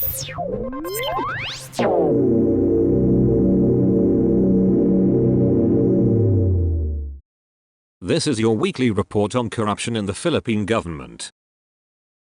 This is your weekly report on corruption in the Philippine government.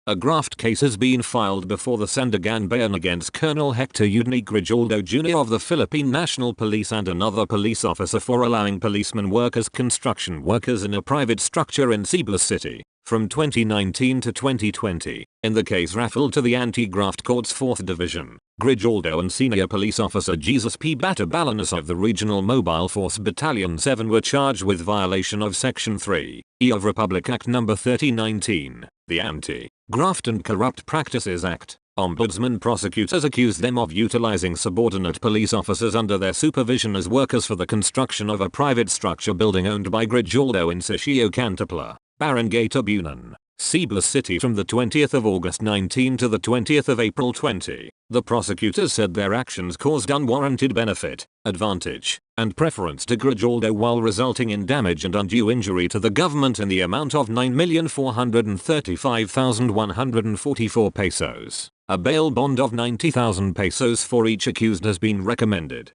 A graft case has been filed before the Sandigan Bayan against Colonel Hector Eugene Grijaldo Jr. of the Philippine National Police and another police officer for allowing policemen work as construction workers in a private structure in Cebu City from 2019 to 2020. In the case referred to the Anti-Graft Court's 4th Division, Grijaldo and Senior Police Officer Jesus P. Batabalanas of the Regional Mobile Force Battalion 7 were charged with violation of Section 3E of Republic Act No. 3019, the Anti-Graft and Corrupt Practices Act. Ombudsman prosecutors accused them of utilizing subordinate police officers under their supervision as workers for the construction of a private structure building owned by Grijaldo in Sitio Cantapla, Barangay Tabunan, Cebu City from the 20th of August 19 to the 20th of April 20. The prosecutors said their actions caused unwarranted benefit, advantage, and preference to Grijaldo while resulting in damage and undue injury to the government in the amount of 9,435,144 pesos. A bail bond of 90,000 pesos for each accused has been recommended.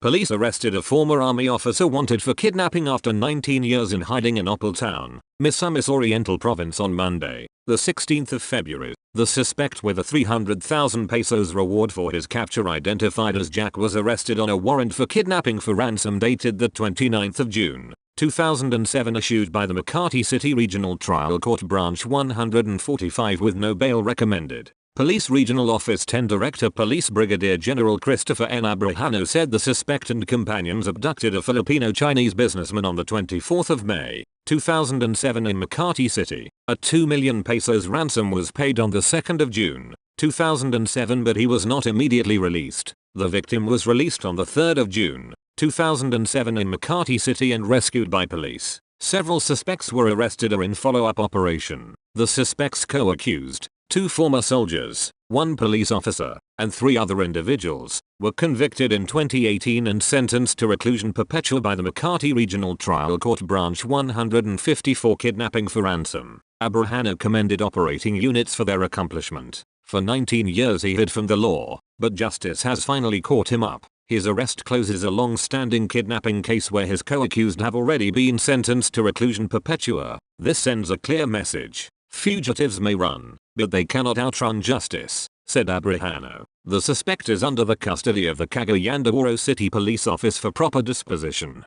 Police arrested a former army officer wanted for kidnapping after 19 years in hiding in Opal Town, Misamis Oriental Province on Monday, the 16th of February. The suspect with a 300,000 pesos reward for his capture, identified as Jack, was arrested on a warrant for kidnapping for ransom dated the 29th of June, 2007, issued by the Makati City Regional Trial Court Branch 145 with no bail recommended. Police Regional Office 10 Director Police Brigadier General Christopher N. Abrahano said the suspect and companions abducted a Filipino-Chinese businessman on the 24th of May, 2007 in Makati City. A 2 million pesos ransom was paid on the 2nd of June, 2007, but he was not immediately released. The victim was released on the 3rd of June, 2007 in Makati City and rescued by police. Several suspects were arrested or in follow-up operation. The suspects co-accused, 2 former soldiers, 1 police officer, and 3 other individuals, were convicted in 2018 and sentenced to reclusion perpetua by the Makati Regional Trial Court Branch 154 kidnapping for ransom. Abrahano commended operating units for their accomplishment. For 19 years he hid from the law, but justice has finally caught him up. His arrest closes a long-standing kidnapping case where his co-accused have already been sentenced to reclusion perpetua. This sends a clear message. Fugitives may run, but they cannot outrun justice, said Abrahano. The suspect is under the custody of the Cagayan de Oro City Police Office for proper disposition.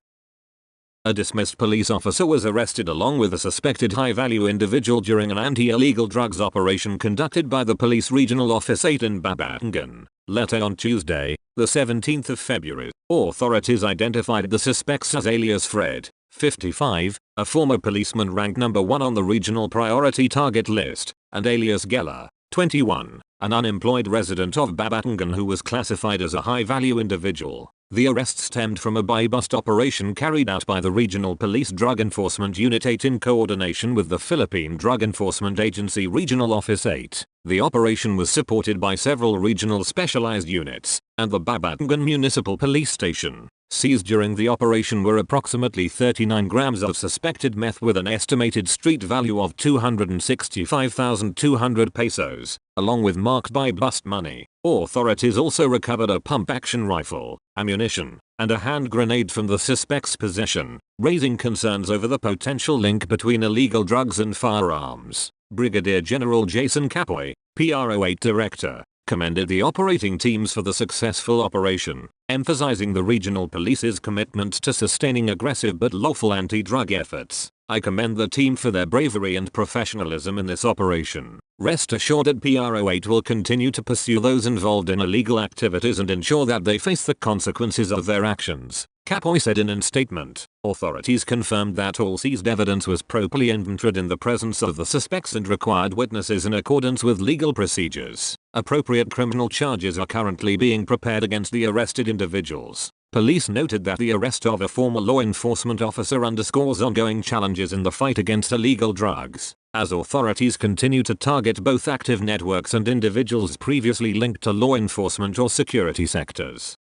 A dismissed police officer was arrested along with a suspected high-value individual during an anti-illegal drugs operation conducted by the Police Regional Office 8 in Babatangan. Later on Tuesday, the 17th of February, authorities identified the suspects as alias Fred, 55, a former policeman ranked number 1 on the regional priority target list, and alias Geller, 21, an unemployed resident of Babatangan who was classified as a high-value individual. The arrest stemmed from a buy-bust operation carried out by the Regional Police Drug Enforcement Unit 8 in coordination with the Philippine Drug Enforcement Agency Regional Office 8. The operation was supported by several regional specialized units and the Babatangan Municipal Police Station. Seized during the operation were approximately 39 grams of suspected meth with an estimated street value of 265,200 pesos, along with marked buy-bust money. Authorities also recovered a pump-action rifle, ammunition, and a hand grenade from the suspect's possession, raising concerns over the potential link between illegal drugs and firearms. Brigadier General Jason Capoy, PRO8 Director, commended the operating teams for the successful operation, emphasizing the regional police's commitment to sustaining aggressive but lawful anti-drug efforts. I commend the team for their bravery and professionalism in this operation. Rest assured that PRO8 will continue to pursue those involved in illegal activities and ensure that they face the consequences of their actions, Capoy said in a statement. Authorities confirmed that all seized evidence was properly inventoried in the presence of the suspects and required witnesses in accordance with legal procedures. Appropriate criminal charges are currently being prepared against the arrested individuals. Police noted that the arrest of a former law enforcement officer underscores ongoing challenges in the fight against illegal drugs, as authorities continue to target both active networks and individuals previously linked to law enforcement or security sectors.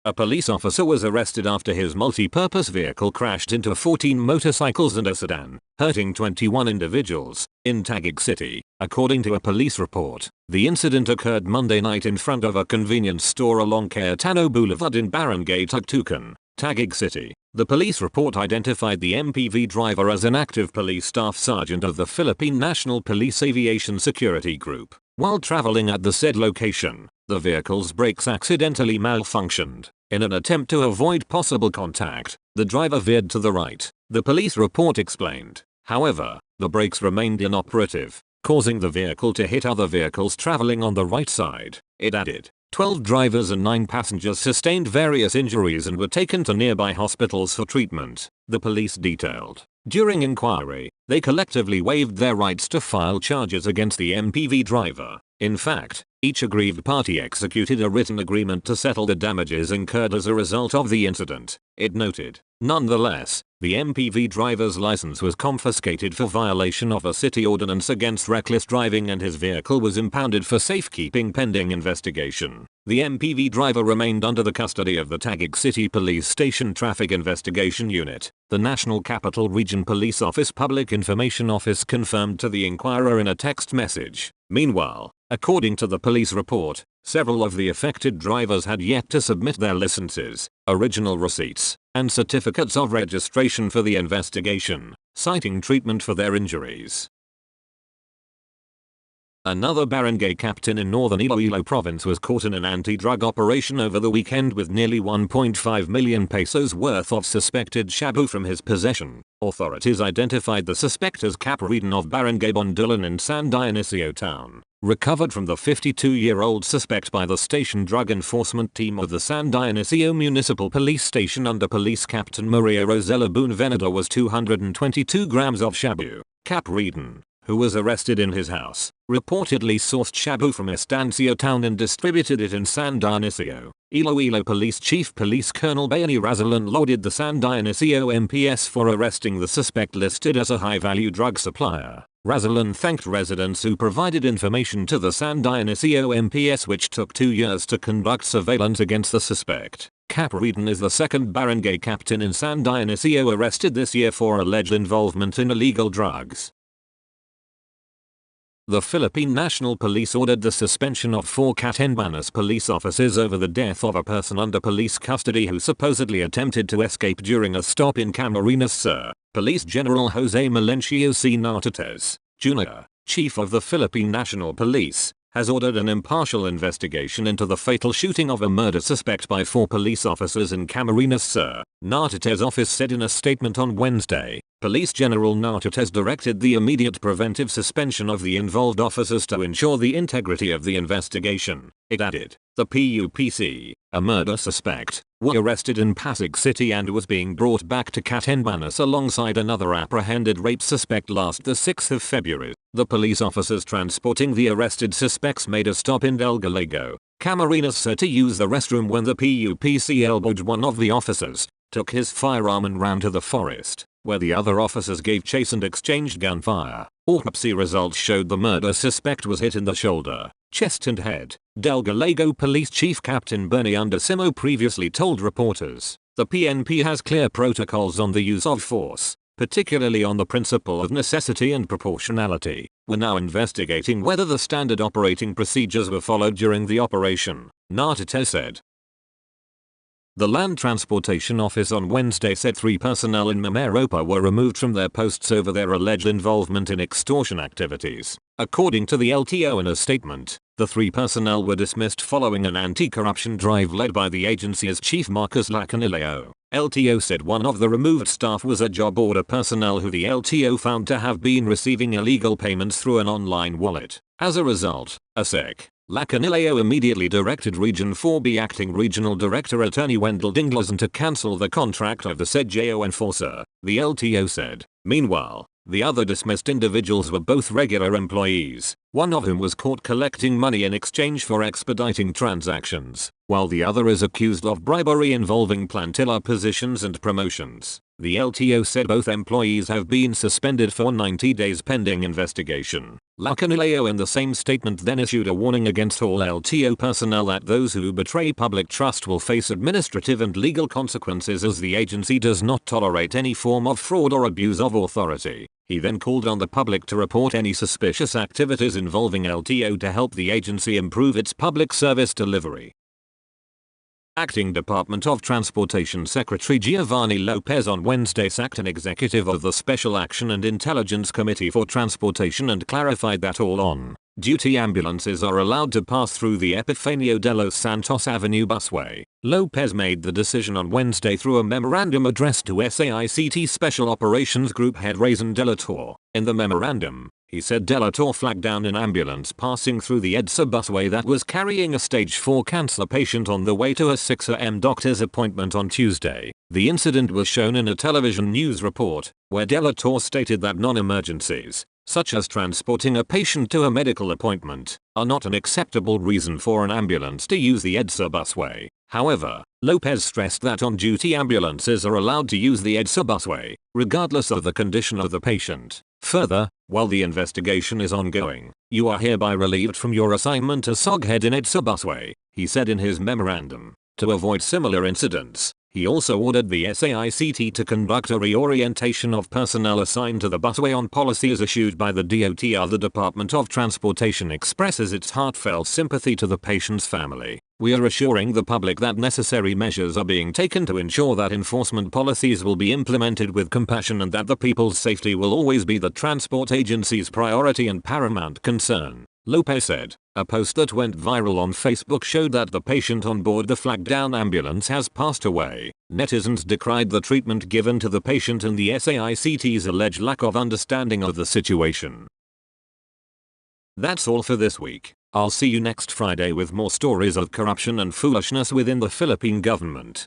A police officer was arrested after his multi-purpose vehicle crashed into 14 motorcycles and a sedan, hurting 21 individuals, in Taguig City, according to a police report. The incident occurred Monday night in front of a convenience store along Cayetano Boulevard in Barangay Tugtukan, Taguig City. The police report identified the MPV driver as an active police staff sergeant of the Philippine National Police Aviation Security Group. While traveling at the said location, the vehicle's brakes accidentally malfunctioned. In an attempt to avoid possible contact, the driver veered to the right, the police report explained. However, the brakes remained inoperative, causing the vehicle to hit other vehicles traveling on the right side. It added, 12 drivers and 9 passengers sustained various injuries and were taken to nearby hospitals for treatment, the police detailed. During inquiry, they collectively waived their rights to file charges against the MPV driver. In fact, each aggrieved party executed a written agreement to settle the damages incurred as a result of the incident, it noted. Nonetheless, the MPV driver's license was confiscated for violation of a city ordinance against reckless driving and his vehicle was impounded for safekeeping pending investigation. The MPV driver remained under the custody of the Taguig City Police Station Traffic Investigation Unit. The National Capital Region Police Office Public Information Office confirmed to the Inquirer in a text message. Meanwhile, according to the police report, several of the affected drivers had yet to submit their licenses, original receipts, and certificates of registration for the investigation, citing treatment for their injuries. Another barangay captain in northern Iloilo province was caught in an anti-drug operation over the weekend with nearly 1.5 million pesos worth of suspected shabu from his possession. Authorities identified the suspect as Capridan of Barangay Bondulan in San Dionisio town. Recovered from the 52-year-old suspect by the station drug enforcement team of the San Dionisio Municipal Police Station under Police Captain Maria Rosella Boonvenida was 222 grams of shabu. Capridan, who was arrested in his house, reportedly sourced shabu from Estancia town and distributed it in San Dionisio. Iloilo Police Chief Police Colonel Bayani Razalan lauded the San Dionisio MPS for arresting the suspect listed as a high-value drug supplier. Razalan thanked residents who provided information to the San Dionisio MPS, which took 2 years to conduct surveillance against the suspect. Capridan is the second barangay captain in San Dionisio arrested this year for alleged involvement in illegal drugs. The Philippine National Police ordered the suspension of 4 Catanbanas police officers over the death of a person under police custody who supposedly attempted to escape during a stop in Camarines Sur. Police General Jose Melencio C. Nartates, Jr., Chief of the Philippine National Police, has ordered an impartial investigation into the fatal shooting of a murder suspect by 4 police officers in Camarines Sur. Nartates' office said in a statement on Wednesday. Police General Nartates directed the immediate preventive suspension of the involved officers to ensure the integrity of the investigation. It added, the PUPC, a murder suspect, was arrested in Pasig City and was being brought back to Catanbanas alongside another apprehended rape suspect last the 6th of February. The police officers transporting the arrested suspects made a stop in Del Gallego, Camarines Sur to use the restroom when the PUPC elbowed one of the officers, took his firearm and ran to the forest, where the other officers gave chase and exchanged gunfire. Autopsy results showed the murder suspect was hit in the shoulder, chest and head. Del Gallego Police Chief Captain Bernie Undecimo previously told reporters, the PNP has clear protocols on the use of force, particularly on the principle of necessity and proportionality. We're now investigating whether the standard operating procedures were followed during the operation, Nartates said. The Land Transportation Office on Wednesday said 3 personnel in Mimaropa were removed from their posts over their alleged involvement in extortion activities. According to the LTO in a statement, the 3 personnel were dismissed following an anti-corruption drive led by the agency's chief Marcos Lacanileo. LTO said one of the removed staff was a job order personnel who the LTO found to have been receiving illegal payments through an online wallet. As a result, ASEC, Lacanileo immediately directed Region 4B Acting Regional Director Attorney Wendell Dinglason to cancel the contract of the said JO enforcer, the LTO said. Meanwhile, the other dismissed individuals were both regular employees, one of whom was caught collecting money in exchange for expediting transactions, while the other is accused of bribery involving plantilla positions and promotions. The LTO said both employees have been suspended for 90 days pending investigation. Lacanileo in the same statement then issued a warning against all LTO personnel that those who betray public trust will face administrative and legal consequences, as the agency does not tolerate any form of fraud or abuse of authority. He then called on the public to report any suspicious activities involving LTO to help the agency improve its public service delivery. Acting Department of Transportation Secretary Giovanni Lopez on Wednesday sacked an executive of the Special Action and Intelligence Committee for Transportation and clarified that all on-duty ambulances are allowed to pass through the Epifanio de los Santos Avenue busway. Lopez made the decision on Wednesday through a memorandum addressed to SAICT Special Operations Group head Raisin Delator. In the memorandum, he said Delator flagged down an ambulance passing through the EDSA busway that was carrying a stage 4 cancer patient on the way to a 6 a.m. doctor's appointment on Tuesday. The incident was shown in a television news report, where Delator stated that non-emergencies, such as transporting a patient to a medical appointment, are not an acceptable reason for an ambulance to use the EDSA busway. However, Lopez stressed that on-duty ambulances are allowed to use the EDSA busway, regardless of the condition of the patient. Further, while the investigation is ongoing, you are hereby relieved from your assignment as SOG head in EDSA busway, he said in his memorandum. To avoid similar incidents, he also ordered the SAICT to conduct a reorientation of personnel assigned to the busway on policies issued by the DOTR. The Department of Transportation expresses its heartfelt sympathy to the patient's family. We are assuring the public that necessary measures are being taken to ensure that enforcement policies will be implemented with compassion and that the people's safety will always be the transport agency's priority and paramount concern, Lopez said. A post that went viral on Facebook showed that the patient on board the flagged-down ambulance has passed away. Netizens decried the treatment given to the patient and the SAICT's alleged lack of understanding of the situation. That's all for this week. I'll see you next Friday with more stories of corruption and foolishness within the Philippine government.